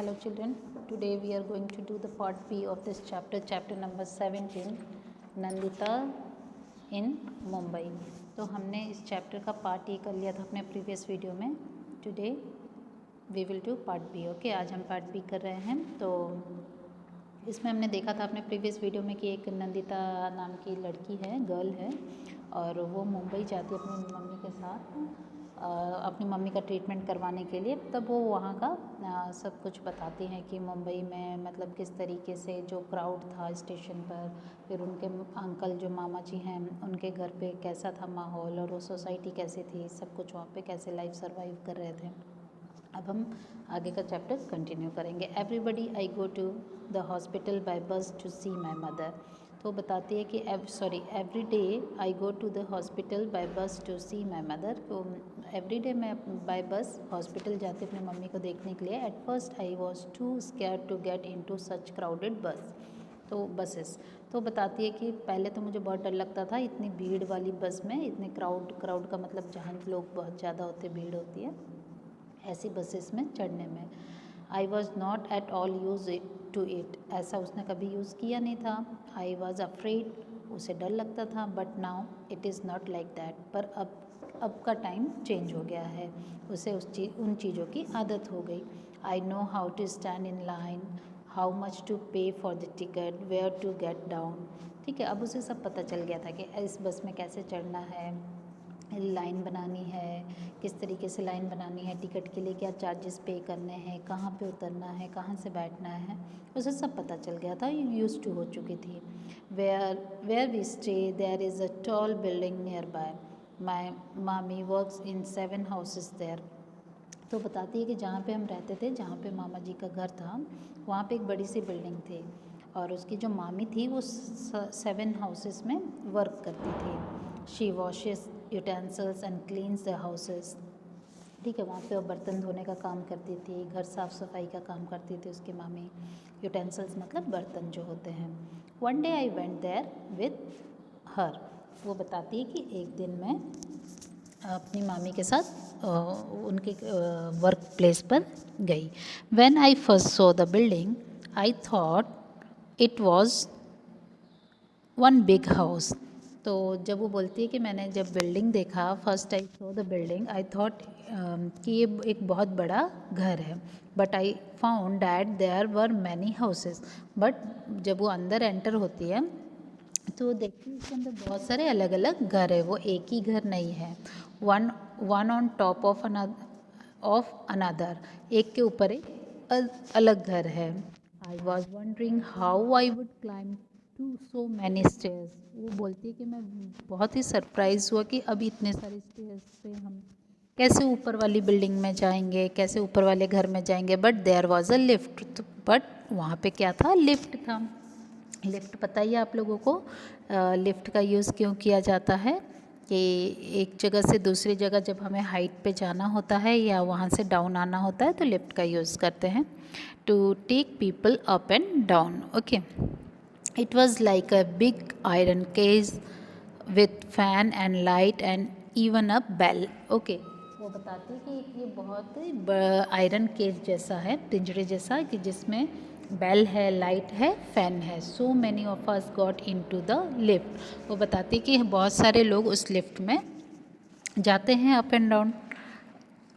Hello children, today we are going to do the part B of this chapter number 17, Nandita in Mumbai. तो हमने इस chapter का part A कर लिया था अपने प्रीवियस वीडियो में। Today we will do part B. Okay, आज हम पार्ट बी कर रहे हैं। तो इसमें हमने देखा था अपने प्रीवियस वीडियो में कि एक नंदिता नाम की लड़की है, गर्ल है, और वो मुंबई जाती है अपनी मम्मी के साथ अपनी मम्मी का ट्रीटमेंट करवाने के लिए। तब वो वहाँ का सब कुछ बताती हैं कि मुंबई में मतलब किस तरीके से जो क्राउड था स्टेशन पर, फिर उनके अंकल जो मामा जी हैं उनके घर पे कैसा था माहौल, और वो सोसाइटी कैसी थी, सब कुछ वहाँ पे कैसे लाइफ सर्वाइव कर रहे थे। अब हम आगे का चैप्टर कंटिन्यू करेंगे। Everybody I go to the hospital by bus to see my mother. तो बताती है कि every day I go to the hospital by bus to see my mother. तो एवरी डे मैं बाय बस हॉस्पिटल जाती अपनी mummy को देखने के लिए। At first I was too scared to get into such crowded bus. तो buses, तो बताती है कि पहले तो मुझे बहुत डर लगता था इतनी भीड़ वाली बस में, इतने क्राउड का मतलब जहाँ लोग बहुत ज़्यादा होते, भीड़ होती है ऐसी बसेस में चढ़ने में। I was not at all used to it, ऐसा उसने कभी यूज़ किया नहीं था। आई वॉज अफ्रेड, उसे डर लगता था। But now it is not like that, पर अब का टाइम चेंज हो गया है, उसे उन चीज़ों की आदत हो गई। I know how to stand in line, how much to pay for the ticket, where to get down. ठीक है, अब उसे सब पता चल गया था कि इस बस में कैसे चढ़ना है, लाइन बनानी है, किस तरीके से लाइन बनानी है, टिकट के लिए क्या चार्जेस पे करने हैं, कहाँ पे उतरना है, कहाँ से बैठना है, उसे सब पता चल गया था, यूज टू हो चुकी थी। Where we stay there is a tall building nearby, my मामी वर्क्स इन 7 हाउसेस देयर। तो बताती है कि जहाँ पे हम रहते थे, जहाँ पे मामा जी का घर था, वहाँ पे एक बड़ी सी बिल्डिंग थी, और उसकी जो मामी थी वो 7 हाउसेस में वर्क करती थी। She washes utensils and cleans the houses. ठीक है, वहाँ पे वो बर्तन धोने का काम करती थी, घर साफ़ सफाई का काम करती थी उसकी मामी। यूटेंसिल्स मतलब बर्तन जो होते हैं। One day I went there with her. वो बताती है कि एक दिन मैं अपनी मामी के साथ उनके वर्क प्लेस पर गई। When I first saw the building I thought it was one big house. तो जब वो बोलती है कि मैंने जब बिल्डिंग देखा, first I saw the building I thought कि ये एक बहुत बड़ा घर है। But I found that there were many houses. But जब वो अंदर एंटर होती है तो देखती है उसके अंदर बहुत सारे अलग अलग घर है, वो एक ही घर नहीं है। One one on top of another, एक के ऊपर एक अलग घर है। I was wondering how I would climb to so many stairs. वो बोलती है कि मैं बहुत ही सरप्राइज हुआ कि अभी इतने सारे स्टेयर्स से हम कैसे ऊपर वाली बिल्डिंग में जाएंगे, कैसे ऊपर वाले घर में जाएंगे। But there was a lift, but वहाँ पे क्या था, लिफ्ट था। लिफ्ट पता ही है आप लोगों को, लिफ्ट का यूज़ क्यों किया जाता है कि एक जगह से दूसरी जगह जब हमें हाइट पे जाना होता है या वहाँ से डाउन आना होता है तो लिफ्ट का यूज़ करते हैं to take people up and down. Okay, it was like a big iron cage with fan and light and even a bell. Okay, वो बताती है कि ये बहुत आयरन केज जैसा है, पिंजरे जैसा, कि जिसमें बेल है, लाइट है, फैन है। So many of us got into the lift. वो बताती है कि बहुत सारे लोग उस लिफ्ट में जाते हैं up and down.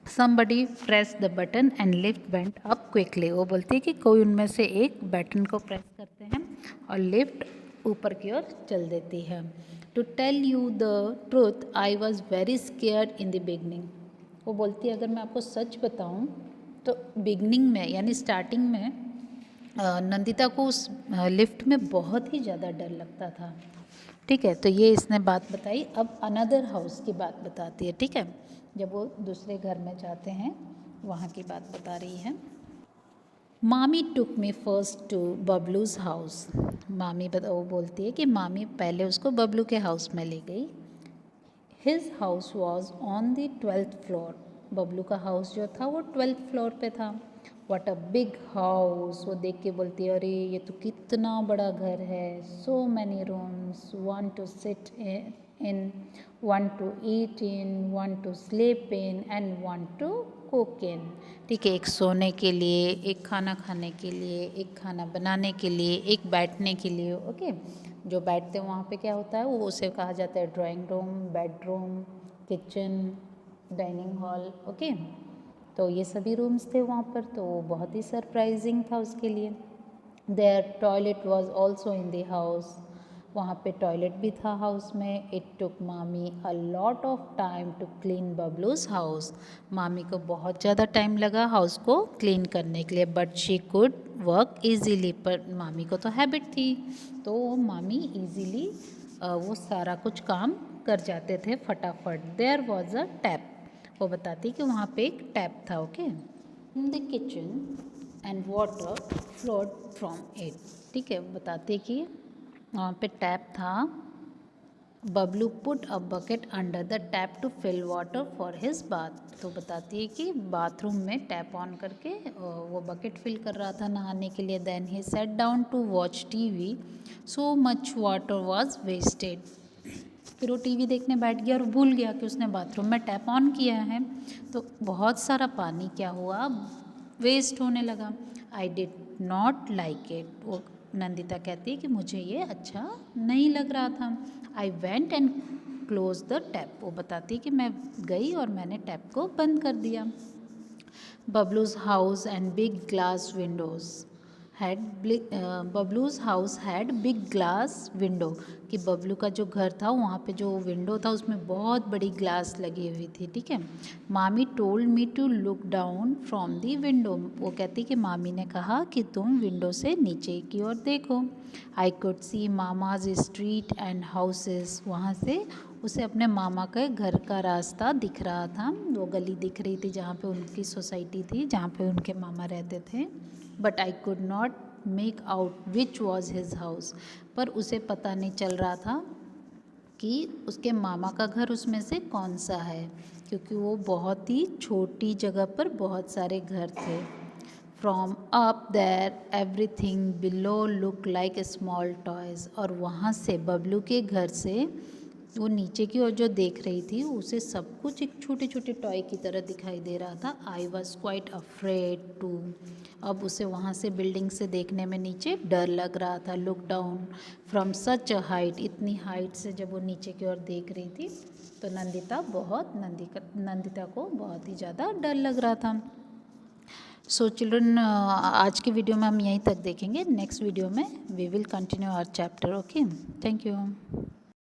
somebody press the button and lift went up quickly। वो बोलती है कि कोई उनमें से एक बटन को प्रेस करते हैं और लिफ्ट ऊपर की ओर चल देती है। To tell you the truth I was very scared in the beginning. वो बोलती है अगर मैं आपको सच बताऊं तो बिगनिंग में यानी स्टार्टिंग में नंदिता को उस लिफ्ट में बहुत ही ज़्यादा डर लगता था। ठीक है, तो ये इसने बात बताई। अब अनदर हाउस की बात बताती है। ठीक है, जब वो दूसरे घर में जाते हैं वहाँ की बात बता रही है। मामी टुक मी फर्स्ट टू बबलूज़ हाउस। वो बोलती है कि मामी पहले उसको बबलू के हाउस में ले गई। His house was on the 12th floor. Bablu का हाउस जो था वो 12th फ्लोर पे था। What a big house. वो देख के बोलती है अरे ये तो कितना बड़ा घर है। So many rooms, one to sit in, one to eat in, one to sleep in and one to cook in. ठीक है, एक सोने के लिए, एक खाना खाने के लिए, एक खाना बनाने के लिए, एक बैठने के लिए। ओके, जो बैठते हैं वहाँ पे क्या होता है, वो उसे कहा जाता है drawing room, bedroom, kitchen, dining hall. Okay, तो ये सभी रूम्स थे वहाँ पर, तो बहुत ही सरप्राइजिंग था उसके लिए। Their toilet was also in the house, वहाँ पे टॉयलेट भी था हाउस में। इट टुक मामी a lot of time to clean Babloo's house, मामी को बहुत ज़्यादा टाइम लगा हाउस को क्लीन करने के लिए, but she could work easily, पर मामी को तो हैबिट थी, तो मामी ईजीली वो सारा कुछ काम कर जाते थे फटाफट। देयर वॉज अ टैप, वो बताती कि वहाँ पे एक टैप था। Okay, in the kitchen and water flowed from it. ठीक है, बताते कि वहाँ पे टैप था। Bablu put a bucket under the tap to fill water for his bath, तो बताती है कि बाथरूम में टैप ऑन करके वो बकेट फिल कर रहा था नहाने के लिए। Then he sat down to watch TV, so much water was wasted, फिर वो टीवी देखने बैठ गया और भूल गया कि उसने बाथरूम में टैप ऑन किया है, तो बहुत सारा पानी क्या हुआ, वेस्ट होने लगा। I did not like it, वो नंदिता कहती है कि मुझे ये अच्छा नहीं लग रहा था। I went and close the tap, वो बताती है कि मैं गई और मैंने टैप को बंद कर दिया। Babloo's house and big glass windows had, Babloo's house had big glass window, कि बबलू का जो घर था वहाँ पे जो विंडो था उसमें बहुत बड़ी ग्लास लगी हुई थी। ठीक है, Mami told me to look down from the window, वो कहती कि मामी ने कहा कि तुम विंडो से नीचे की ओर देखो। I could see mama's street and houses, वहाँ से उसे अपने मामा के घर का रास्ता दिख रहा था, वो गली दिख रही थी जहाँ पे उनकी सोसाइटी थी, जहाँ पे उनके मामा रहते थे। But I could not make out which was his house, पर उसे पता नहीं चल रहा था कि उसके मामा का घर उसमें से कौन सा है, क्योंकि वो बहुत ही छोटी जगह पर बहुत सारे घर थे। From up there everything below look like small toys, और वहाँ से बबलू के घर से वो नीचे की ओर जो देख रही थी उसे सब कुछ एक छोटे छोटे टॉय की तरह दिखाई दे रहा था। I was quite afraid to, अब उसे वहाँ से बिल्डिंग से देखने में नीचे डर लग रहा था। Look down from such a height, इतनी हाइट से जब वो नीचे की ओर देख रही थी तो नंदिता को बहुत ही ज़्यादा डर लग रहा था। सो चिल्ड्रन, आज की वीडियो में हम यहीं तक देखेंगे। नेक्स्ट वीडियो में we will continue our chapter. Okay, thank you.